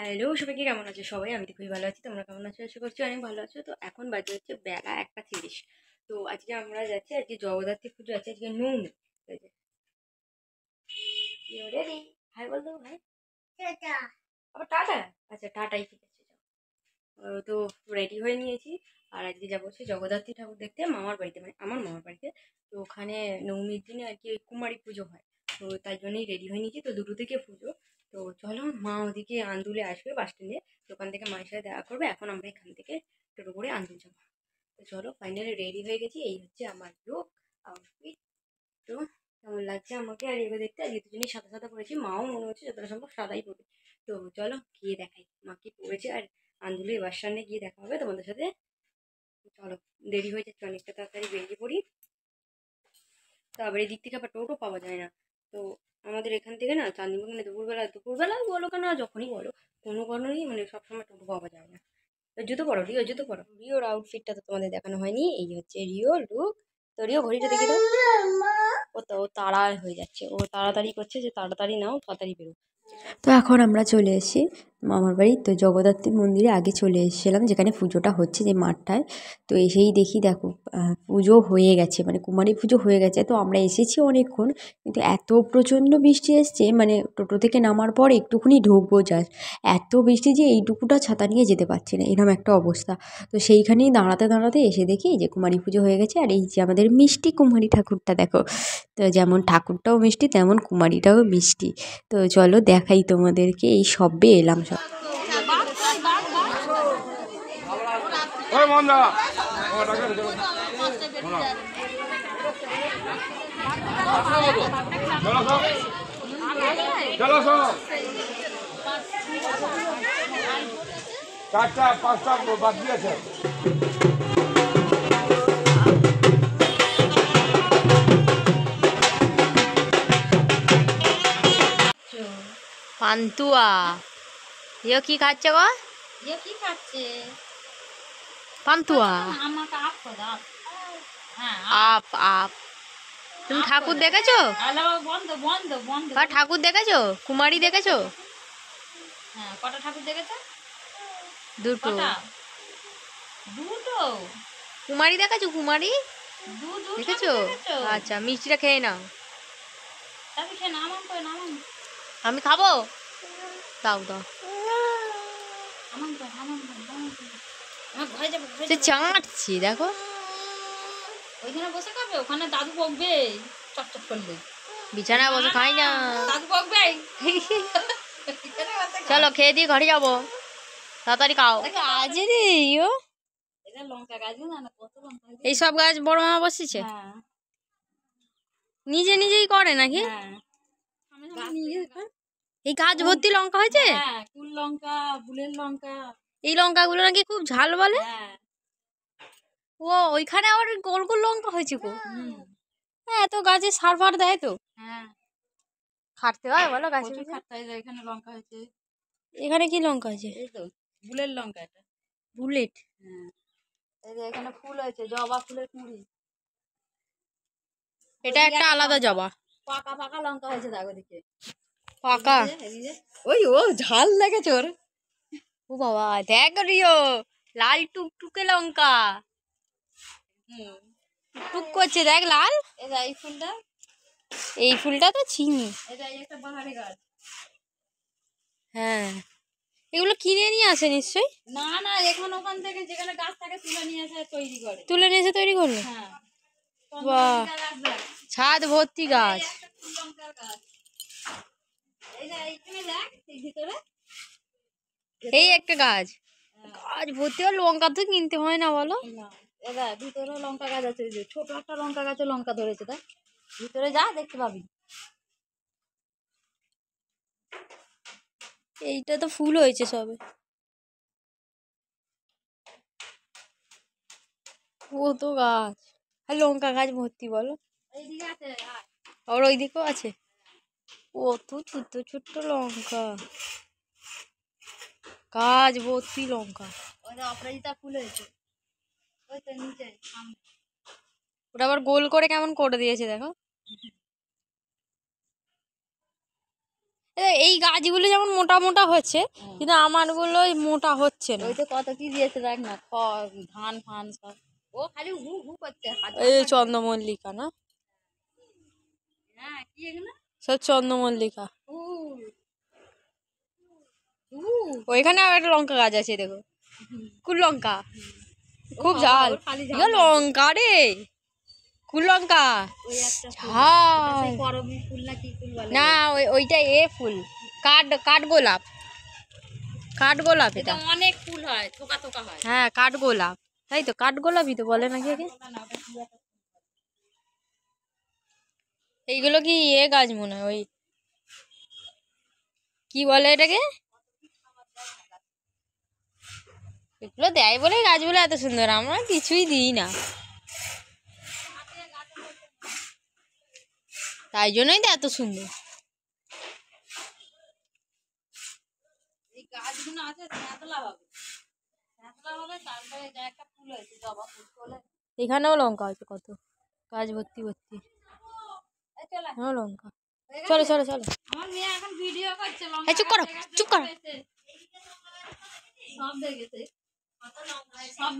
Hello সবাইকে, কেমন আছো সবাই? আমি তো খুবই ভালো আছি। তোমরা কেমন আছো? আশা করছি অনেক ভালো আছো। তো এখন বাজে হচ্ছে বেলা 1:30। তো আজকে আমরা যাচ্ছি, আজকে জগদ্ধাত্রী পুজো আছে, আজকে নবমী। রেডি? হাই বল দাও, ভাই। টাটা। আবার টাটা? আচ্ছা, টাটাই ঠিক আছে, যাও। তো রেডি হয়ে নিয়েছি। আর আজকে যাবো হচ্ছে জগদ্ধাত্রী ঠাকুর দেখতে মামার বাড়িতে, মানে আমার মামার বাড়িতে। তো ওখানে নবমীর দিনে আর কি ওই কুমারী পুজো হয়। তো তাই জন্যই রেডি হয়ে নিয়েছি। তো দুটো থেকে পুজো। তো চলো, মা ওদিকে আন্দুলে আসবে বাস স্ট্যান্ডে। তো ওখান থেকে মায়ের সাথে দেখা করবে। এখন আমরা এখান থেকে টোটো করে আন্দুল যাবো। তো চলো, ফাইনালি রেডি হয়ে গেছি। এই হচ্ছে আমার লুক, আউটফিট। তো কেমন লাগছে আমাকে আর এগুলো দেখতে? আজকে দুজনেই সাদা সাদা পরেছি, মাও মনে হচ্ছে যতটা সম্ভব সাদাই পড়বে। তো চলো গিয়ে দেখাই মা কি পড়েছে। আর আন্দুলের বাস স্ট্যান্ডে গিয়ে দেখা হবে তোমাদের সাথে। চলো, দেরি হয়ে যাচ্ছে অনেকটা, তাড়াতাড়ি বেরিয়ে পড়ি। তারপরে এদিক থেকে আবার টোটো পাওয়া যায় না। তো আমাদের এখান থেকে না চাঁদনিবাগানে দুপুরবেলা দুপুরবেলা বলো কেন, যখনই বলো, কোনো কারণেই মানে সবসময় টোটো পাওয়া যায় না। জুতো পরো রিও, জুতো পরো। রিওর আউটফিটটা তো তোমাদের দেখানো হয়নি। এই হচ্ছে রিও লুক। তো রিও, ঘড়িটা দেখে দাও। ও তাড়া হয়ে যাচ্ছে, ও তাড়াতাড়ি করছে যে তাড়াতাড়ি নাও, তাড়াতাড়ি বেরো। তো এখন আমরা চলে এসেছি মামার বাড়ি। তো জগদ্ধাত্রী মন্দিরে আগে চলে এসেছিলাম, যেখানে পুজোটা হচ্ছে যে মাঠটায়। তো এসেই দেখি, দেখো পুজো হয়ে গেছে, মানে কুমারী পুজো হয়ে গেছে। তো আমরা এসেছি অনেকক্ষণ, কিন্তু এত প্রচণ্ড বৃষ্টি এসছে, মানে টোটো থেকে নামার পর একটুখানি ঢুকবো জাস্ট, এত বৃষ্টি যে এইটুকুটা ছাতা নিয়ে যেতে পারছি না, এরকম একটা অবস্থা। তো সেইখানেই দাঁড়াতে দাঁড়াতে এসে দেখি যে কুমারী পুজো হয়ে গেছে। আর এই যে আমাদের মিষ্টি কুমারী ঠাকুরটা দেখো। তো যেমন ঠাকুরটাও মিষ্টি, তেমন কুমারীটাও মিষ্টি। তো চলো দেখাই তোমাদেরকে, এই সবে এলাম সব। চারটা পাঁচটা বাদ দিয়েছে। পান্তুয়া ইয়ে কি খাচ্ছে গো? ইয়ে কি খাচ্ছে? পান্তুয়া আমাকে আপ করে আপ। হ্যাঁ আপ আপ। তুমি ঠাকুর দেখেছো? হ্যালো, বন্ধ বন্ধ বন্ধ। ঠাকুর দেখেছো? কুমারী দেখেছো? হ্যাঁ, কটা ঠাকুর দেখেছো? দুটো। কটা? দুটো? কুমারী দেখেছো? কুমারী দু দু দেখেছো? ঠাকুর দেখেছো? আচ্ছা, মিষ্টিটা খেয়ে নাও। তাহলে খেয়ে নামান করে নামান। আমি খাবো, দাও দাও। নামান করে নামান করে নামান করে। আমার ঘরে যাবো ঘরে সে যাবো। চাঁটছি দেখো। ওইখানে বসে খাবে, ওখানে দাদু বকবে চকচক করলে। বিছানায় বসে খাই না। দাদু বকবে। চলো খেয়ে দিয়ে ঘরে যাবো, তাড়াতাড়ি খাও। গাছ রে ইয়ো, এটা লঙ্কা গাছ না, কত লঙ্কা গাছ। এইসব গাছ বড় মামা বসেছে, হ্যাঁ নিজে নিজেই করে নাকি? হ্যাঁ। এই গাছ ভর্তি লঙ্কা হয়েছে। হ্যাঁ, কুল লঙ্কা, বুলের লঙ্কা। এই লঙ্কাগুলো নাকি খুব ঝাল বলে। হ্যাঁ। ও, ওইখানে আবার গোল গোল লঙ্কা হয়েছে গো। হুম। হ্যাঁ, এত গাছে সার ফার দেয় তো, হ্যাঁ, খাটতে হয় বলো গাছে প্রচুর পিছনে? খাটতে হয়। এখানে লঙ্কা হয়েছে। এখানে কি লঙ্কা আছে? এই তো বুলের লঙ্কা এটা। বুলেট। হ্যাঁ, এই যে এখানে ফুল হয়েছে, জবা ফুলের কুঁড়ি। এটা একটা আলাদা জবা। পাকা পাকা লঙ্কা হয়েছে, দেখো দিকে পাকা। ওই ও ঝাল লেগেছে ওর। ও বাবা, দেখ রিও, লাল টুকটুকে লঙ্কা। হুম, টুক করছে, দেখ লাল। এটা এই ফুলটা, এই ফুলটা তো চিনি। এটা এই একটা বাহারি গাছ। হ্যাঁ, এগুলো কিনে নিয়ে আসে নিশ্চয়ই। না না, এখন ওখান থেকে যেখানে গাছ থাকে তুলে নিয়ে এসে তৈরি করে। তুলে নিয়ে এসে তৈরি করলো। হ্যাঁ, বাহ, চন্দ্রমল্লিকা গাছ দেখ। ছাদ ভর্তি গাছ। একটা ফুল লঙ্কার গাছ। এই যে এইখানে দেখ, এই ভিতরে এই একটা গাছ, গাছ ভর্তি আর লঙ্কা তো কিনতে হয় না বলো। না, এবার ভিতরে লঙ্কা গাছ আছে। এই যে ছোট একটা লঙ্কা গাছে লঙ্কা ধরেছে, দেখ ভিতরে যা দেখতে পাবি। এইটা তো ফুল হয়েছে সবে। ও তো গাছ, আর লঙ্কা গাছ ভর্তি বলো। এইদিকে আছে আর আর ওইদিকেও আছে, ও তো ছোট্ট ছোট্ট লঙ্কা, গাছ ভর্তি লঙ্কা। ওই যে অপরাজিতা ফুল হয়েছে, ওই তো নিচে সামনে। ওটা আবার গোল করে কেমন করে দিয়েছে দেখো। এই গাছগুলো যেমন মোটা মোটা হচ্ছে, কিন্তু আমারগুলো মোটা হচ্ছে না। ওই তো কত কি দিয়েছে দেখ না, ধান ফান সব। ও খালি হু হু করছে এই চন্দ্রমল্লিকা না, হ্যাঁ কি এগুলো সব চন্দ্রমল্লিকা। ফুল। ওইখানে আর একটা লঙ্কা গাছ আছে দেখো, কুল লঙ্কা, খুব বাবা, ঝাল। ওর খালি ঝাল ইগো লঙ্কা রে, কুল লঙ্কা ওই একটা ফুল। ঝাল। সেই করবী ফুল না কি ফুল বলে? না ওইটা ফুল, কাঠগোলাপ, কাঠগোলাপ এটা। অনেক ফুল হয়, থোকা থোকা হয়। হ্যাঁ কাঠগোলাপ, তাই তো কাঠগোলাপই তো বলে নাকি একে। এইগুলো কি গাছ মনে হয়, ওই কি বলে এটাকে, এগুলো দেয় বলে গাছগুলো এত সুন্দর, আমরা কিছুই দিই না, তাই জন্যই তো এত সুন্দর। এই গাছগুলো আছে শ্যাতলা হবে, শ্যাতলা হবে, তারপরে যা একটা ফুল হয়েছে জবা ফুল তোলে। এখানেও লঙ্কা আছে কত, গাছ ভর্তি ভর্তি এই চলে লঙ্কা। চলো চলো চলো, আমার মেয়ে এখন ভিডিও করছে লঙ্কা এই চুপ করো, গাছ থেকে চুপ করো। সব দেখেছে সব